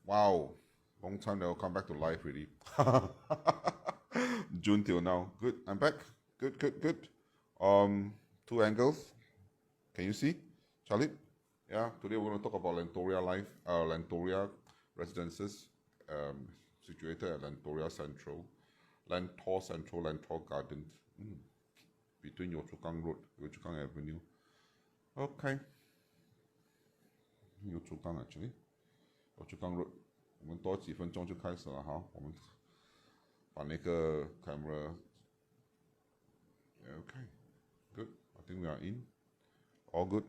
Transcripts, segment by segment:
Wow, long time never come back to life really. June till now. Good, I'm back. Good. Um, Two angles. Can you see, Charlie? Yeah. Today we're going to talk about Lentoria life, Lentoria residences, um, situated at Lentoria Central, Lentor Gardens, between Yio Chu Kang Road, Yio Chu Kang Avenue. Okay, Yio Chu Kang actually. 我去刚 road，我们多几分钟就开始了哈。我们把那个 camera，OK， good. I think we are in. All good.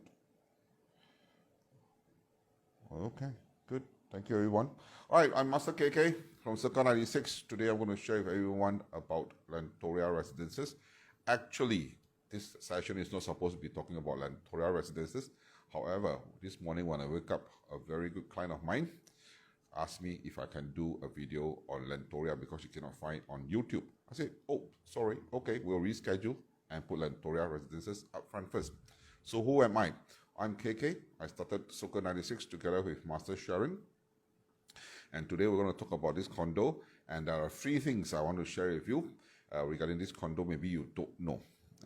Okay, good. Thank you, everyone. All right, I'm Master KK from Circle 96. Today I'm going to share with everyone about Lentoria residences. Actually, this session is not supposed to be talking about Lentoria residences. However, this morning when I wake up, a very good client of mine asked me if I can do a video on Lentoria because she cannot find it on YouTube. I said, oh, sorry, okay, we'll reschedule and put Lentoria residences up front first. So who am I? I'm KK. I started Circle 96 together with Master Sharon. And today we're going to talk about this condo. And there are 3 things I want to share with you regarding this condo. Maybe you don't know.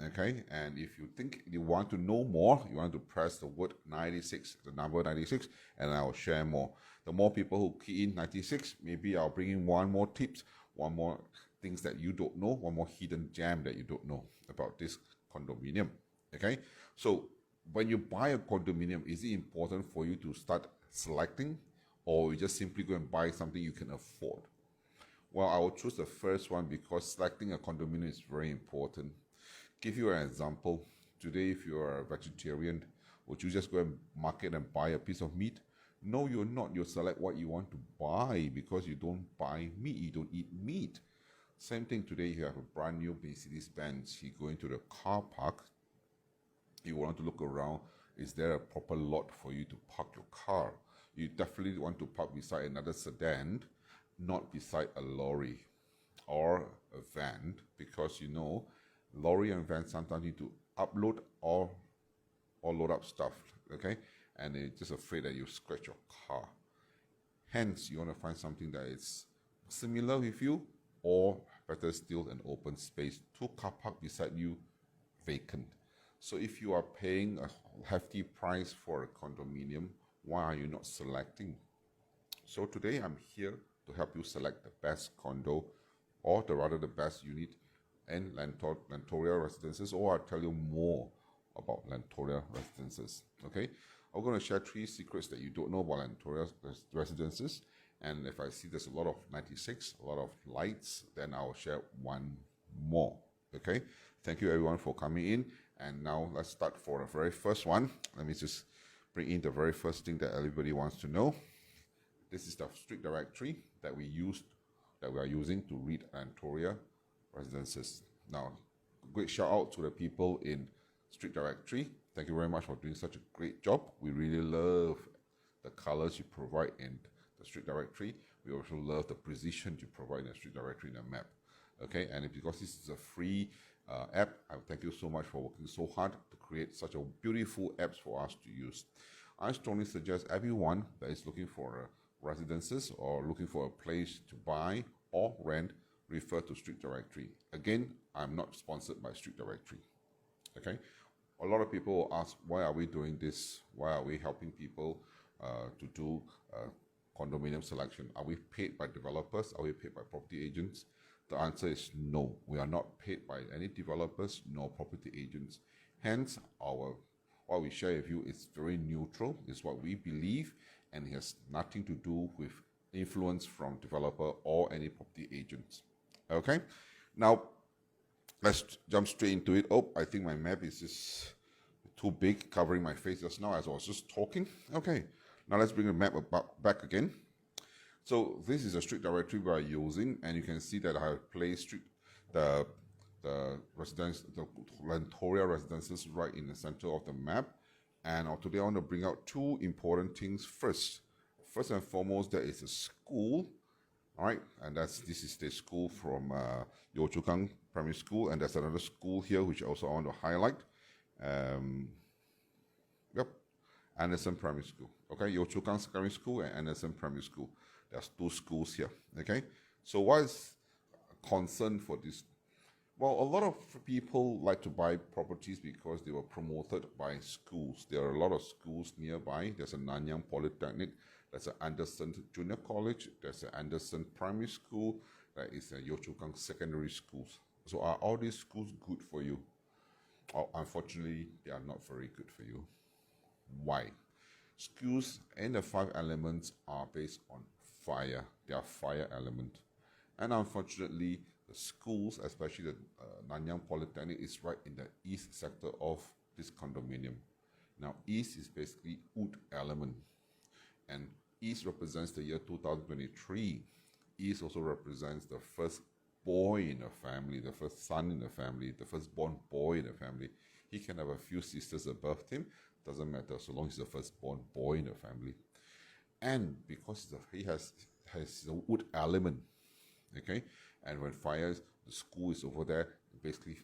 Okay, and if you think you want to know more, you want to press the word 96, the number 96, and I'll share more. The more people who key in 96, maybe I'll bring in one more tips, one more things that you don't know, one more hidden gem that you don't know about this condominium. Okay, so when you buy a condominium, is it important for you to start selecting, or you just simply go and buy something you can afford? Well, I will choose the first one because selecting a condominium is very important. Give you an example. Today, if you are a vegetarian, would you just go and market and buy a piece of meat? No, you're not. You select what you want to buy because you don't buy meat. You don't eat meat. Same thing today. You have a brand new Mercedes-Benz. You go into the car park. You want to look around. Is there a proper lot for you to park your car? You definitely want to park beside another sedan, not beside a lorry or a van, because you know lorry and van sometimes need to upload or load up stuff, okay? And they're just afraid that you scratch your car. Hence, you want to find something that is similar with you, or better still, an open space. 2 car park beside you, vacant. So if you are paying a hefty price for a condominium, why are you not selecting? So today I'm here to help you select the best condo, or the best unit and Lentoria residences, or I'll tell you more about Lentoria residences. Okay, I'm going to share 3 secrets that you don't know about Lentoria residences, and if I see there's a lot of 96, a lot of lights, then I'll share one more. Okay, thank you everyone for coming in, and now let's start for the very first one. Let me just bring in the very first thing that everybody wants to know. This is the street directory that we are using to read Lentoria residences. Now, great shout out to the people in Street Directory. Thank you very much for doing such a great job. We really love the colors you provide in the Street Directory. We also love the precision you provide in the Street Directory in the map. Okay, and because this is a free app, I thank you so much for working so hard to create such a beautiful apps for us to use. I strongly suggest everyone that is looking for residences or looking for a place to buy or rent, refer to Street Directory. Again, I'm not sponsored by Street Directory. Okay, a lot of people will ask, why are we doing this? Why are we helping people to do condominium selection? Are we paid by developers? Are we paid by property agents? The answer is no. We are not paid by any developers nor property agents. Hence, what we share with you is very neutral. It's what we believe, and it has nothing to do with influence from developer or any property agents. Okay, now let's jump straight into it. Oh, I think my map is just too big, covering my face just now as I was just talking. Okay, now let's bring the map back again. So this is a street directory we are using, and you can see that I have placed the Lentoria residences right in the center of the map. And today I want to bring out 2 important things first. First and foremost, there is a school. All right, and this is the school from Yio Chu Kang Primary School, and there's another school here which also I want to highlight. Yep, Anderson Primary School. Okay, Yio Chu Kang Secondary School and Anderson Primary School. There's two schools here. Okay, so what is concern for this? Well, a lot of people like to buy properties because they were promoted by schools. There are a lot of schools nearby. There's a Nanyang Polytechnic, there's an Anderson Junior College, there's an Anderson Primary School, there is a Yio Chu Kang Secondary Schools. So are all these schools good for you? Oh, unfortunately, they are not very good for you. Why? Schools and the 5 elements are based on fire. They are fire element. And unfortunately, the schools, especially the Nanyang Polytechnic, is right in the east sector of this condominium. Now, east is basically wood element. And east represents the year 2023. East also represents the first boy in the family, the first son in the family, the firstborn boy in the family. He can have a few sisters above him, doesn't matter, so long as he's the firstborn boy in the family. And because he has the wood element, okay, and when fires, the school is over there, it basically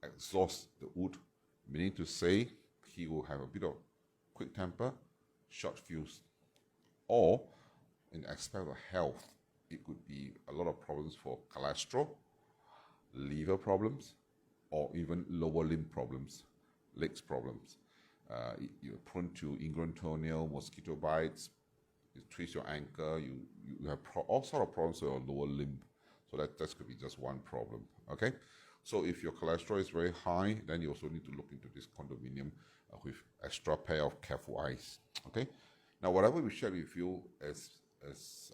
exhausts the wood, meaning to say he will have a bit of quick temper, short fuse, or in aspect of health, it could be a lot of problems for cholesterol, liver problems, or even lower limb problems, legs problems. You're prone to ingrown toenail, mosquito bites, you twist your ankle, you have all sort of problems with your lower limb. So that could be just one problem, okay? So if your cholesterol is very high, then you also need to look into this condominium with extra pair of careful eyes, okay? Now, whatever we share with you as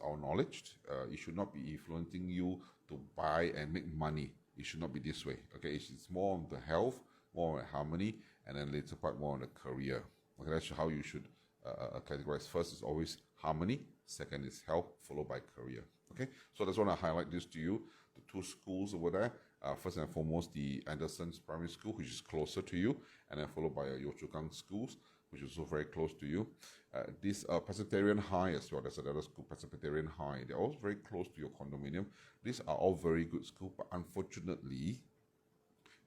our knowledge, it should not be influencing you to buy and make money. It should not be this way, okay? It's more on the health, more on harmony, and then later part more on the career. Okay, that's how you should categorize. First is always harmony, second is health, followed by career. Okay, so I just want to highlight this to you. The two schools over there, first and foremost, the Anderson's Primary School, which is closer to you, and then followed by Yio Chu Kang Schools, which is also very close to you. This Presbyterian High as well, there's another school, Presbyterian High. They're all very close to your condominium. These are all very good schools, but unfortunately,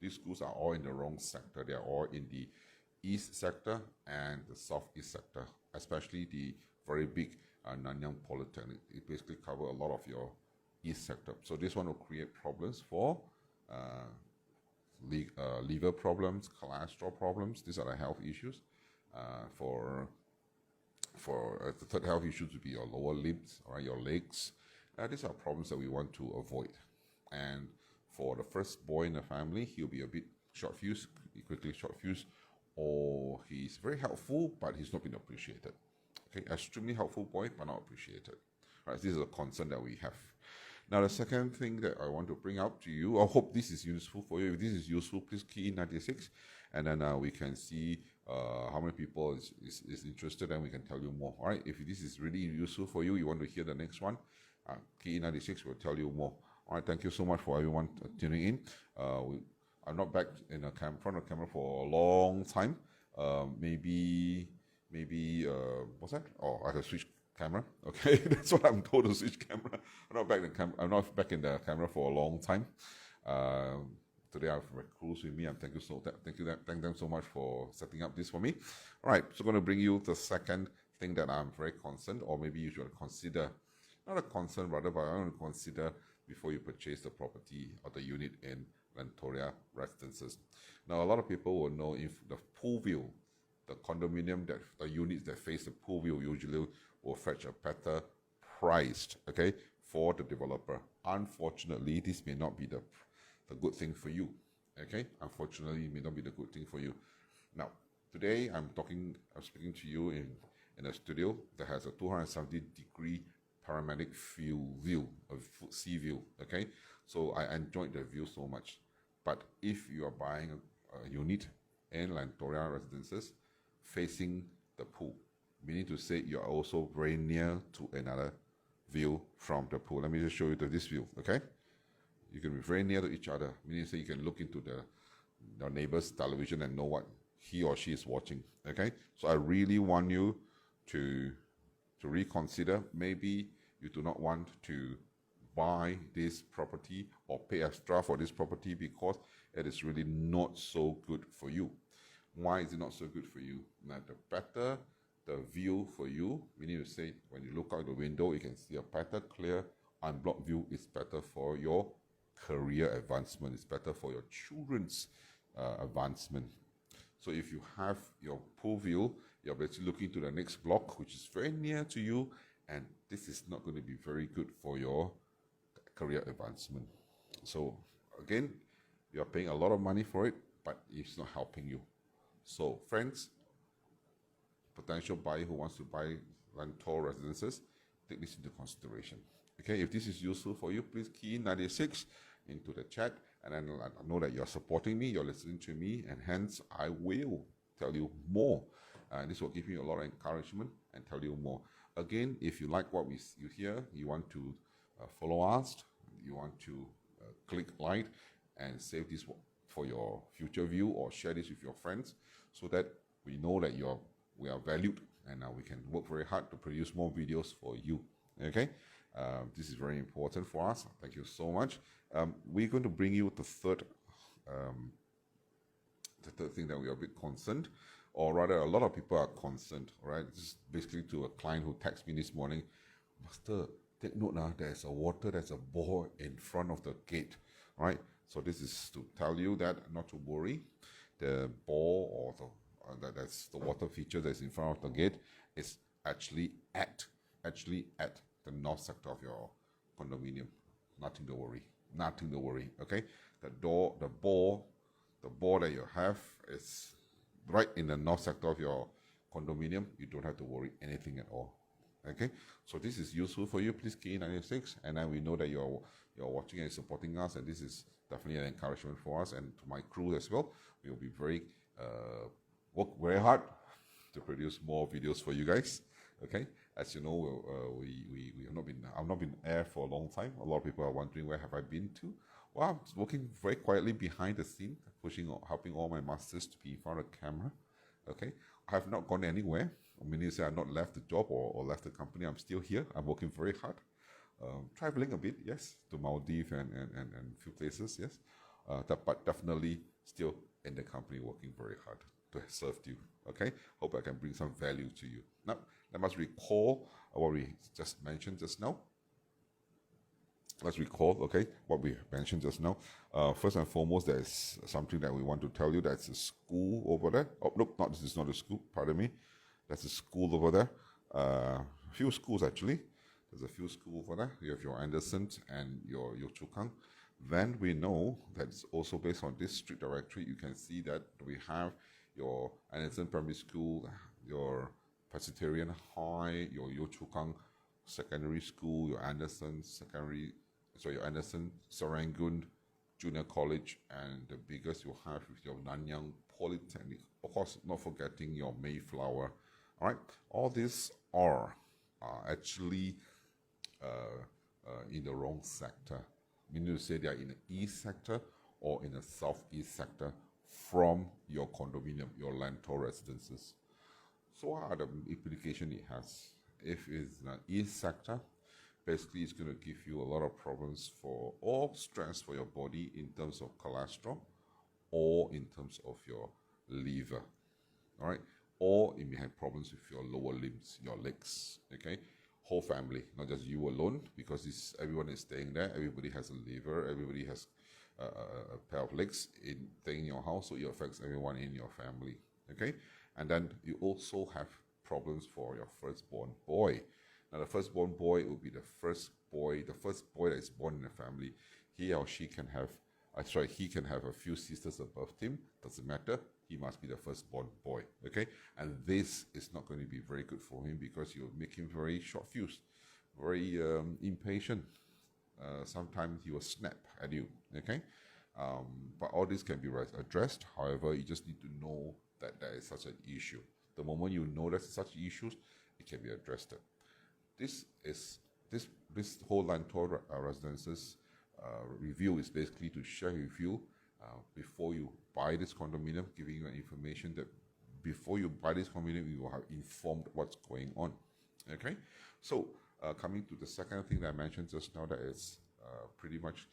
these schools are all in the wrong sector. They are all in the east sector and the southeast sector, especially the very big Nanyang Polytechnic. It basically covers a lot of your east sector. So this one will create problems for liver problems, cholesterol problems. These are the health issues. For the third health issues would be your lower limbs, all right, your legs. These are problems that we want to avoid. And for the first boy in the family, he'll be a bit short fuse, quickly short fuse, or he's very helpful, but he's not been appreciated. Okay, extremely helpful boy, but not appreciated. Right, this is a concern that we have. Now, the second thing that I want to bring out to you, I hope this is useful for you. If this is useful, please key in 96, and then we can see how many people is interested, and we can tell you more. All right, if this is really useful for you, you want to hear the next one, key in 96 will tell you more. All right, thank you so much for everyone tuning in. I'm not back in the front of the camera for a long time. Maybe what's that? Oh, I have to switch camera. Okay, that's what I'm told to switch camera. I'm not back in the camera for a long time. Today I have crews with me, and thank them so much for setting up this for me. All right, so I'm going to bring you the second thing that I'm very concerned, or maybe you should consider, not a concern rather, but I want to consider before you purchase the property or the unit in Lentoria residences. Now, a lot of people will know if the pool view, the condominium, the units that face the pool view usually will fetch a better price, okay, for the developer. Unfortunately, this may not be the good thing for you, okay? Unfortunately, it may not be the good thing for you. Now, today I'm speaking to you in a studio that has a 270-degree panoramic view, a sea view, okay? So I enjoyed the view so much. But if you are buying a unit in Lentoria residences facing the pool, meaning to say you are also very near to another view from the pool. Let me just show you this view, okay? You can be very near to each other, meaning say you can look into your neighbor's television and know what he or she is watching, okay? So I really want you to reconsider. Maybe you do not want to buy this property or pay extra for this property because it is really not so good for you. Why is it not so good for you? Now, the better the view for you, meaning to say when you look out the window, you can see a better, clear, unblocked view is better for your career advancement. It's better for your children's advancement. So if you have your pool view, you're basically looking to the next block, which is very near to you, and this is not going to be very good for your career advancement. So again, you're paying a lot of money for it, but it's not helping you. So friends, potential buyer who wants to buy Lentoria residences, take this into consideration. Okay, if this is useful for you, please key in 96 into the chat, and then I know that you're supporting me, you're listening to me, and hence I will tell you more. And this will give you a lot of encouragement and tell you more. Again, if you like what you hear, you want to follow us, you want to click like and save this for your future view, or share this with your friends, so that we know that we are valued, and we can work very hard to produce more videos for you. Okay, this is very important for us. Thank you so much. We're going to bring you the third thing that we are a bit concerned, or rather a lot of people are concerned, right? This is basically to a client who texted me this morning, Master, take note now, there's a ball in front of the gate, right? So this is to tell you that not to worry. The ball, or that's the water feature that's in front of the gate, is actually at the north sector of your condominium. Nothing to worry. Okay, the ball that you have is right in the north sector of your condominium. You don't have to worry anything at all. Okay, so this is useful for you. Please key in 96, and then we know that you're watching and supporting us, and this is definitely an encouragement for us and to my crew as well. We will be work very hard to produce more videos for you guys. Okay, as you know, I've not been air for a long time. A lot of people are wondering where have I been to. Well, I'm working very quietly behind the scene, helping all my masters to be in front of the camera. Okay, I have not gone anywhere. Meaning to say I've not left the job or left the company. I'm still here. I'm working very hard. Traveling a bit, yes, to Maldives and a few places, yes. But definitely still in the company, working very hard to serve you. Okay, hope I can bring some value to you. Now, let us recall what we just mentioned just now. Let's recall, okay, what we mentioned just now. First and foremost, there is something that we want to tell you. That's a school over there. Oh, nope, this is not a school, pardon me. That's a school over there. A few schools actually. There's a few schools over there. You have your Anderson and your Chukang. Then we know that it's also based on this street directory. You can see that we have your Anderson Primary School, your Presbyterian High, your Yio Chu Kang Secondary School, your Anderson Serangoon Junior College, and the biggest you have with your Nanyang Polytechnic. Of course, not forgetting your Mayflower. All right, all these are actually in the wrong sector. Meaning to say they are in the east sector or in the southeast sector from your condominium, your Lentoria residences. So what are the implications it has? If it's in the east sector, basically it's going to give you a lot of problems or stress for your body in terms of cholesterol or in terms of your liver. All right, or you may have problems with your lower limbs, your legs. Okay, whole family, not just you alone, because everyone is staying there. Everybody has a liver, everybody has a pair of legs staying in your house, so it affects everyone in your family. Okay, and then you also have problems for your firstborn boy. Now, the firstborn boy will be the first boy that is born in the family. He or she can have, he can have a few sisters above him. Doesn't matter. He must be the firstborn boy. Okay, and this is not going to be very good for him because you'll make him very short-fused, very impatient. Sometimes he will snap at you. Okay, but all this can be addressed. However, you just need to know that there is such an issue. The moment you know there's such issues, it can be addressed. This whole Lentoria residences review is basically to share with you before you buy this condominium, giving you information that before you buy this condominium, you will have informed what's going on. Okay, so coming to the second thing that I mentioned just now, that is pretty much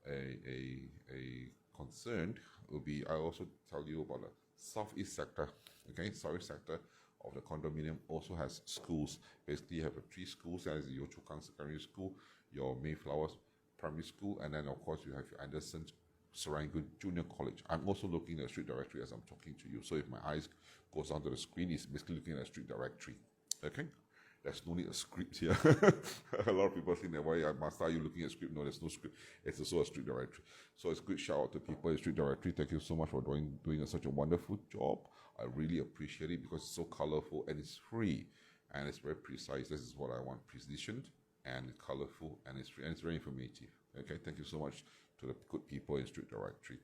a concern will be, I also tell you about the southeast sector. Okay, southeast sector of the condominium also has schools. Basically, you have 3 schools. There is your Chu Kang Secondary School, your Mayflower Primary School, and then of course you have your Anderson Serangoon Junior College. I'm also looking at the street directory as I'm talking to you. So if my eyes goes onto the screen, it's basically looking at the street directory. Okay? There's no need a script here. A lot of people think that, why are you looking at script? No, there's no script. It's also a street directory. So it's a good shout out to people in street directory. Thank you so much for doing such a wonderful job. I really appreciate it because it's so colorful and it's free and it's very precise. This is what I want: precision and colorful, and it's free and it's very informative. Okay, thank you so much to the good people in street directory.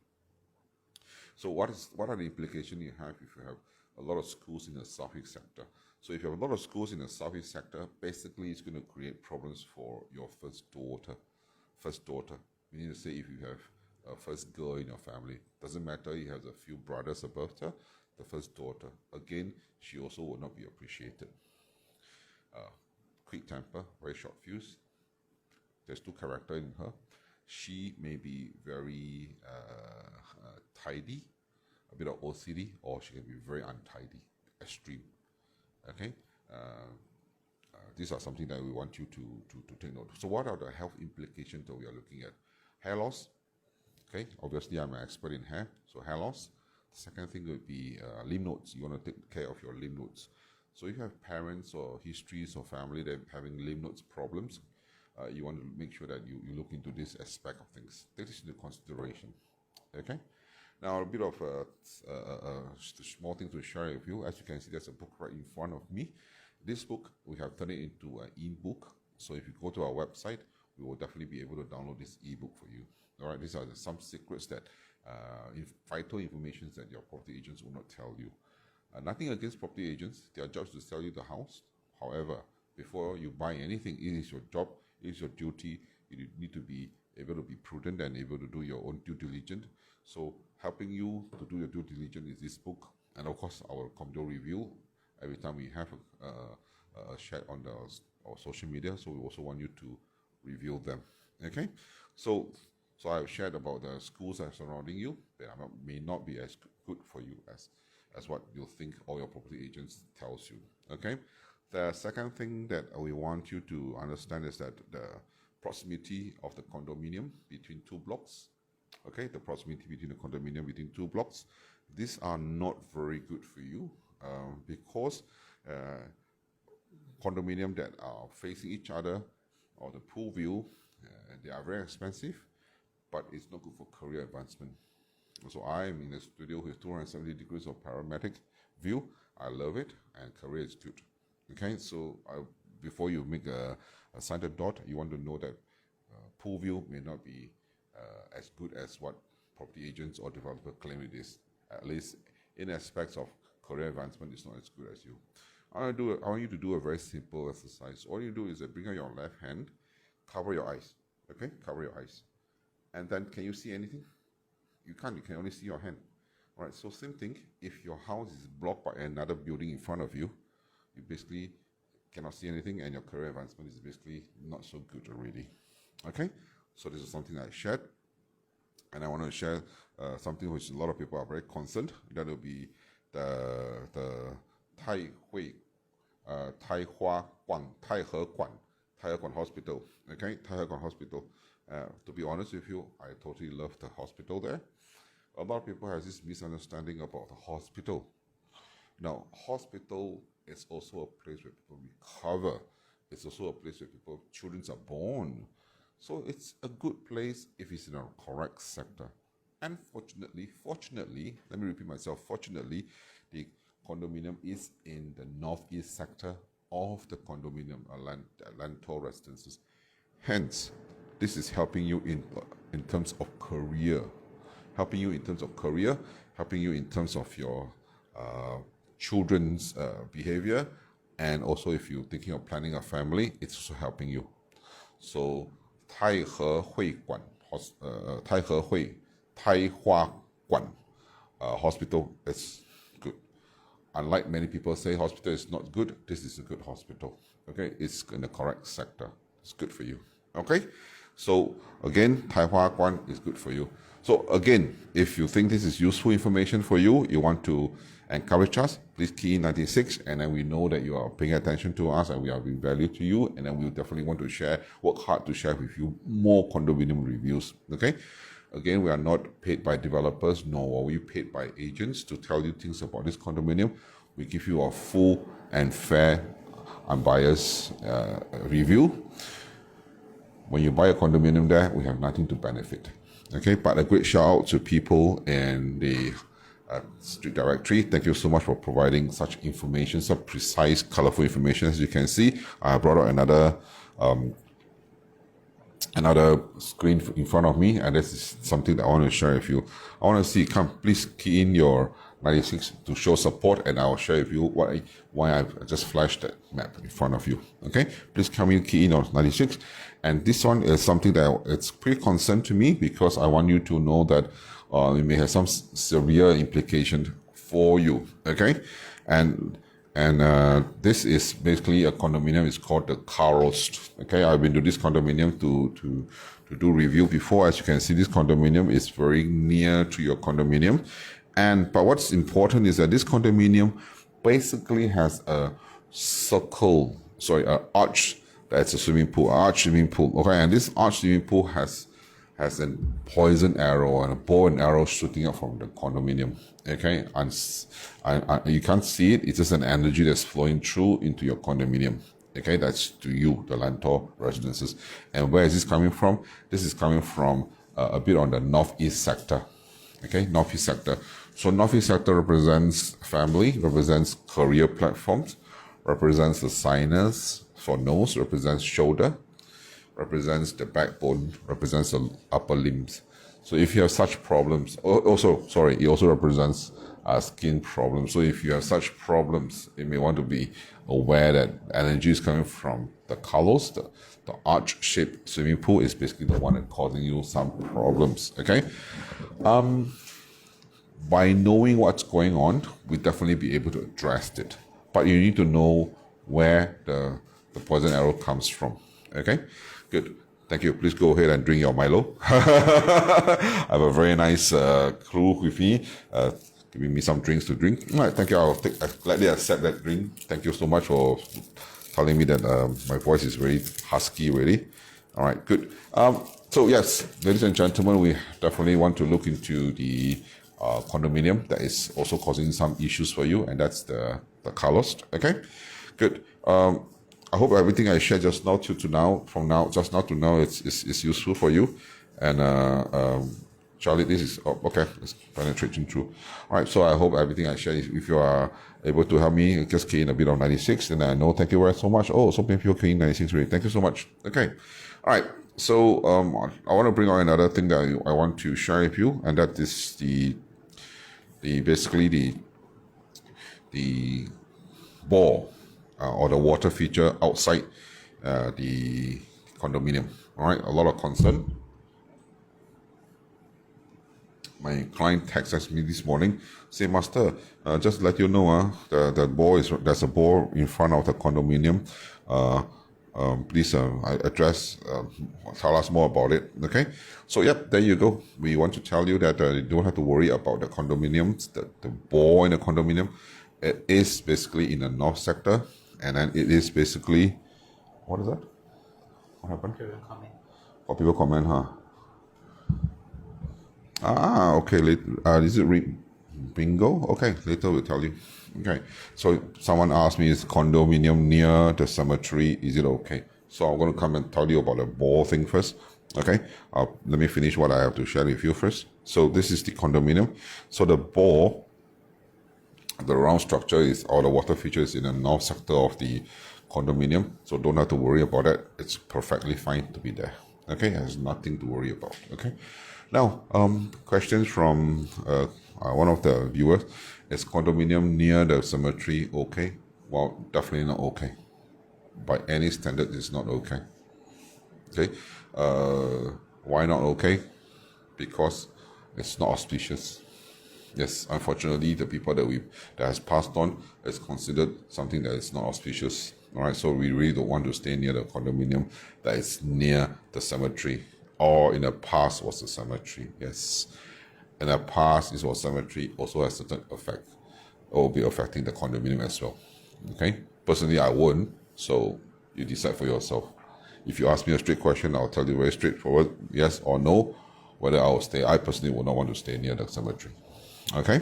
So what are the implications you have if you have a lot of schools in the southeast sector? So if you have a lot of schools in the southeast sector, basically it's going to create problems for your first daughter. First daughter, meaning to say if you have a first girl in your family, doesn't matter, you have a few brothers above her, the first daughter, again, she also will not be appreciated. Quick temper, very short fuse. There's 2 characters in her. She may be very tidy, a bit of OCD, or she can be very untidy, extreme. Okay, these are something that we want you to take note of. So what are the health implications that we are looking at? Hair loss. Okay, obviously I'm an expert in hair, so hair loss. The second thing would be lymph nodes. You want to take care of your lymph nodes. So if you have parents or histories or family that are having lymph nodes problems, you want to make sure that you look into this aspect of things. Take this into consideration. Okay. Now, a bit of a small thing to share with you. As you can see, there's a book right in front of me. This book, we have turned it into an e-book. So if you go to our website, we will definitely be able to download this e-book for you. All right, these are some secrets that, vital information that your property agents will not tell you. Nothing against property agents. Their job is to sell you the house. However, before you buy anything, it is your job, it is your duty. You need to be able to be prudent and able to do your own due diligence. So helping you to do your due diligence is this book, and of course our condo review. Every time we have a share on our social media, so we also want you to review them. Okay, so I've shared about the schools that are surrounding you. They may not be as good for you as what you think all your property agents tells you. Okay, the second thing that we want you to understand is that the proximity of the condominium between 2 blocks. Okay, the proximity between the condominium between 2 blocks. These are not very good for you because condominium that are facing each other or the pool view, they are very expensive, but it's not good for career advancement. So I am in a studio with 270 degrees of panoramic view. I love it, and career is good. Okay, so before you make a signed dot, you want to know that pool view may not be as good as what property agents or developers claim it is. At least in aspects of career advancement, it's not as good as you. I want you to do a very simple exercise. All you do is bring out your left hand, cover your eyes. Okay, cover your eyes. And then can you see anything? You can't, you can only see your hand. All right, so same thing, if your house is blocked by another building in front of you, you basically cannot see anything and your career advancement is basically not so good already. Okay, so this is something I shared, and I want to share something which a lot of people are very concerned. That will be the Tai He Guan Hospital. Okay, Tai He Guan Hospital. To be honest with you, I totally love the hospital there. A lot of people have this misunderstanding about the hospital. Now, hospital is also a place where people recover. It's also a place where children are born. So it's a good place if it's in a correct sector. And fortunately, let me repeat myself, fortunately, the condominium is in the northeast sector of the condominium, Lentoria residences. Hence, this is helping you in terms of career, helping you in terms of your children's behavior, and also if you're thinking of planning a family, it's also helping you. So Tai He Guan Hospital is good. Unlike many people say hospital is not good, this is a good hospital. Okay, it's in the correct sector. It's good for you. Okay, so again, Tai He Guan is good for you. So again, if you think this is useful information for you, you want to encourage us, please key in 96, and then we know that you are paying attention to us and we are being value to you, and then we'll definitely want to share, work hard to share with you more condominium reviews. Okay? Again, we are not paid by developers, nor are we paid by agents to tell you things about this condominium. We give you a full and fair, unbiased review. When you buy a condominium there, we have nothing to benefit. Okay, but a great shout out to people in the street directory. Thank you so much for providing such information, such precise, colorful information. As you can see, I brought out another screen in front of me, and this is something that I want to share with you. I want to see, please key in your 96 to show support, and I'll share with you why I've just flashed that map in front of you. Okay, please come in, key in on 96. And this one is something that it's pretty concerned to me, because I want you to know that it may have some severe implication for you. Okay, and this is basically a condominium. It's called the Carost. Okay, I've been to this condominium to do review before. As you can see, this condominium is very near to your condominium, but what's important is that this condominium basically has a arch. That's a swimming pool, arch swimming pool. Okay, and this arch swimming pool has a poison arrow and a bow and arrow shooting up from the condominium. Okay, and you can't see it. It's just an energy that's flowing through into your condominium. Okay, that's to you, the Lentoria residences. And where is this coming from? This is coming from a bit on the northeast sector. Okay, northeast sector. So northeast sector represents family, represents career platforms, represents the sinus for nose, represents shoulder, represents the backbone, represents the upper limbs. So if you have such problems, it also represents skin problems. So if you have such problems, you may want to be aware that energy is coming from the colors. The arch-shaped swimming pool is basically the one that's causing you some problems. Okay. By knowing what's going on, we definitely be able to address it. But you need to know where the poison arrow comes from. Okay, good. Thank you. Please go ahead and drink your Milo. I have a very nice crew with me, giving me some drinks to drink. All right, thank you. I'll gladly accept that drink. Thank you so much for telling me that my voice is very husky already. All right, good. So yes, ladies and gentlemen, we definitely want to look into the condominium that is also causing some issues for you, and that's the Carost. Okay, good. I hope everything I shared just now to now, it's useful for you. And Charlie, this is okay. It's penetrating through. All right. So I hope everything I shared, if you are able to help me, just key in a bit of 96, and I know. Thank you very so much. Oh, so many people key in 96 really. Thank you so much. Okay. All right. So I want to bring on another thing that I want to share with you, and that is basically the bore or the water feature outside the condominium. All right, a lot of concern. My client texted me this morning, say, Master, just to let you know, there's a bore in front of the condominium. Please address, tell us more about it. Okay, so yep, there you go. We want to tell you that you don't have to worry about the condominiums, the bore in the condominium. It is basically in the north sector, and then it is basically, what is that? What happened? People comment, huh? Okay. Is it bingo? Okay, later we'll tell you. Okay, so someone asked me, is condominium near the cemetery? Is it okay? So I'm going to come and tell you about the bore thing first. Okay, let me finish what I have to share with you first. So this is the condominium. So the bore, the round structure is, or the water feature is in the north sector of the condominium. So don't have to worry about that. It's perfectly fine to be there. Okay, there's nothing to worry about. Okay. Now, questions from one of the viewers. Is condominium near the cemetery okay? Well, definitely not okay. By any standard, it's not okay. Okay. Why not okay? Because it's not auspicious. Yes, unfortunately, the people that has passed on is considered something that is not auspicious. All right, so we really don't want to stay near the condominium that is near the cemetery. or in the past was a cemetery. Yes, in the past it was cemetery, also has certain effect, or will be affecting the condominium as well. Okay, personally I won't, so you decide for yourself. If you ask me a straight question, I'll tell you very straightforward, yes or no, whether I will stay. I personally would not want to stay near the cemetery. Okay,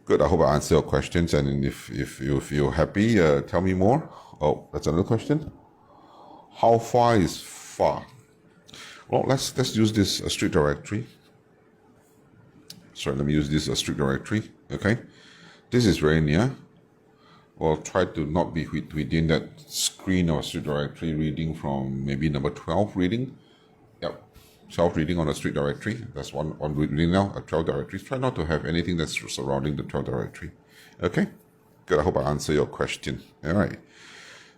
good. I hope I answered your questions, and if you feel happy, tell me more. Oh, that's another question. How far is far? Well, let's use this street directory. Sorry, let me use this street directory. Okay, this is very near. Well, try to not be within that screen or street directory reading from maybe number 12 reading. Yep, 12 reading on the street directory. That's one reading now, a 12 directory. Try not to have anything that's surrounding the 12 directory. Okay, good. I hope I answer your question. All right,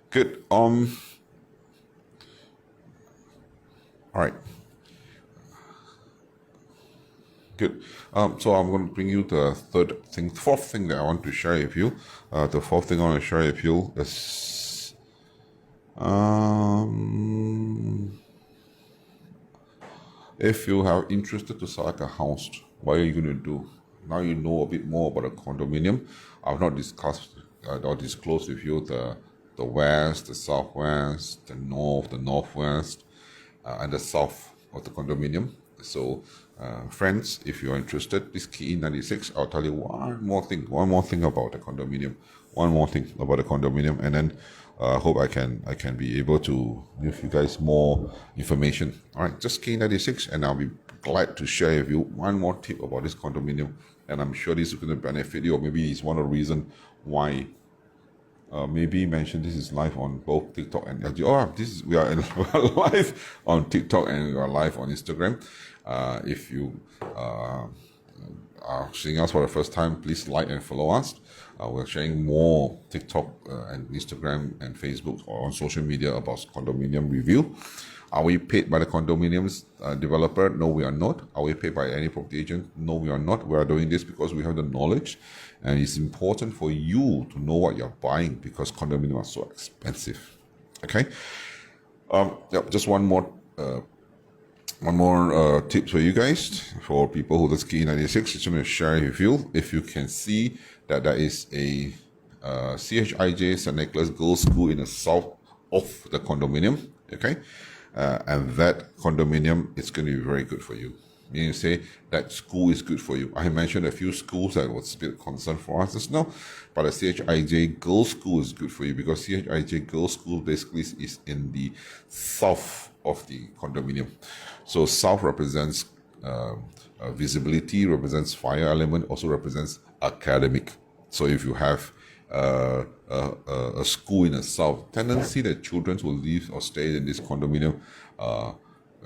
good. All right. Good. So I'm going to bring you the fourth thing that I want to share with you. The fourth thing I want to share with you is if you are interested to select a house, what are you going to do? Now you know a bit more about a condominium. I've not discussed or disclosed with you the west, the southwest, the north, the northwest, and the south of the condominium. So, friends, if you're interested, please key in 96. I'll tell you one more thing about the condominium, and then hope I can be able to give you guys more information. All right, just key in 96, and I'll be glad to share with you one more tip about this condominium. And I'm sure this is going to benefit you, or maybe it's one of the reasons why. Maybe mention this is live on both TikTok and LG. We are live on TikTok and we are live on Instagram. If you are seeing us for the first time, please like and follow us. We're sharing more TikTok and Instagram and Facebook or on social media about condominium review. Are we paid by the condominiums developer? No, we are not. Are we paid by any property agent? No, we are not. We are doing this because we have the knowledge, and it's important for you to know what you're buying because condominiums are so expensive. Okay. Just one more tip for you guys, for people who just key 96. Just going to share with you. If you can see that there is a CHIJ St. Nicholas Girls' School in the south of the condominium. Okay. And that condominium is going to be very good for you. Meaning, say that school is good for you. I mentioned a few schools that was a bit concern for us just now, but the CHIJ Girls' School is good for you because CHIJ Girls' School basically is in the south of the condominium. So south represents visibility, represents fire element, also represents academic. So if you have a school in the south, tendency that children will live or stay in this condominium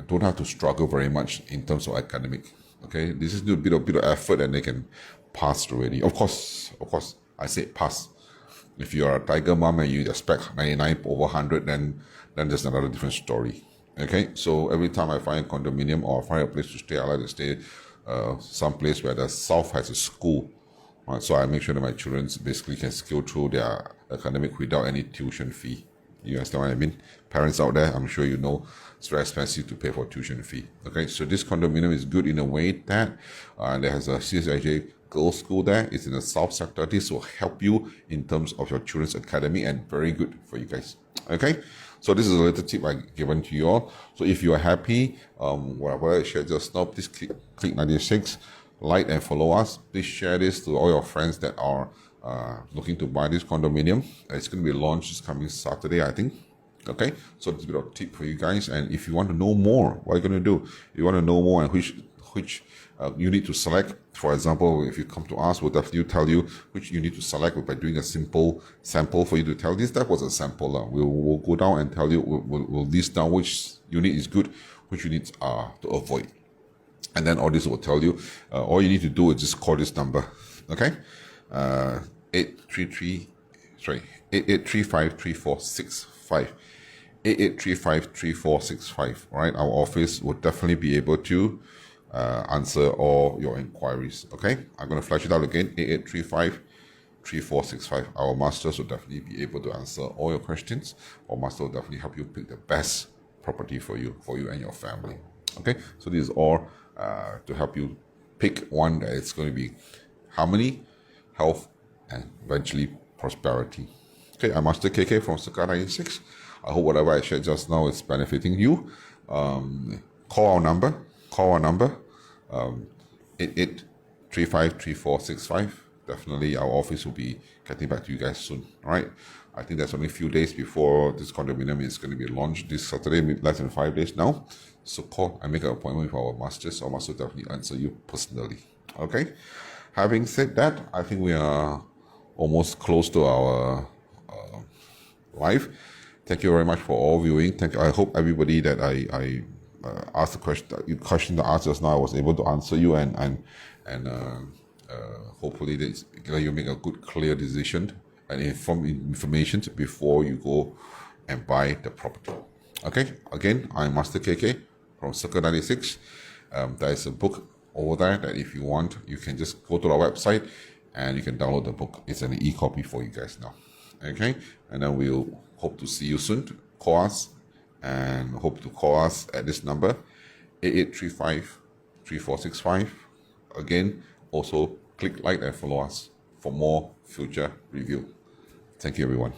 don't have to struggle very much in terms of academic. Okay, this is a bit of effort and they can pass already. Of course, I say pass. If you are a tiger mom and you expect 99 over 100, then there's another different story. Okay, so every time I find a condominium or find a place to stay, I like to stay someplace where the south has a school. Right, so I make sure that my children basically can skill through their academic without any tuition fee. You understand what I mean? Parents out there, I'm sure you know it's very expensive to pay for tuition fee. Okay, so this condominium is good in a way that there has a CSIJ girls' school there. It's in the south sector. This will help you in terms of your children's academy and very good for you guys. Okay, so this is a little tip I've given to you all. So if you are happy, whatever I shared just now, please click 96. Like and follow us. Please share this to all your friends that are looking to buy this condominium. It's going to be launched this coming Saturday, I think. Okay, so it's a bit of a tip for you guys. And if you want to know more, what are you going to do? You want to know more and which unit to select. For example, if you come to us, we'll definitely tell you which unit to select by doing a simple sample for you to tell. This that was a sample. We'll go down and tell you. We'll list down which unit is good, which units are to avoid. And then all this will tell you. All you need to do is just call this number, okay? 8835-3465. 8835-3465. Right? Our office will definitely be able to answer all your inquiries. Okay? I'm going to flash it out again. 8835-3465. Our masters will definitely be able to answer all your questions. Our master will definitely help you pick the best property for you and your family. Okay, so this is all to help you pick one that is going to be harmony, health, and eventually prosperity. Okay, I'm Master KK from Circa 96. I hope whatever I shared just now is benefiting you. Call our number, 88353465. Definitely our office will be getting back to you guys soon. All right. I think there's only a few days before this condominium is going to be launched this Saturday, less than 5 days now. So call and make an appointment with our masters. Our master will definitely answer you personally. Okay. Having said that, I think we are almost close to our live. Thank you very much for all viewing. Thank you. I hope everybody that I asked the question to ask just now, I was able to answer you and hopefully that you make a good, clear decision and informed information before you go and buy the property. Okay. Again, I'm Master KK from Circle 96. There is a book over there that if you want, you can just go to our website and you can download the book. It's an e-copy for you guys now. Okay, and then we'll hope to see you soon. Call us and hope to call us at this number 8835-3465. Again, also click like and follow us for more future review. Thank you, everyone.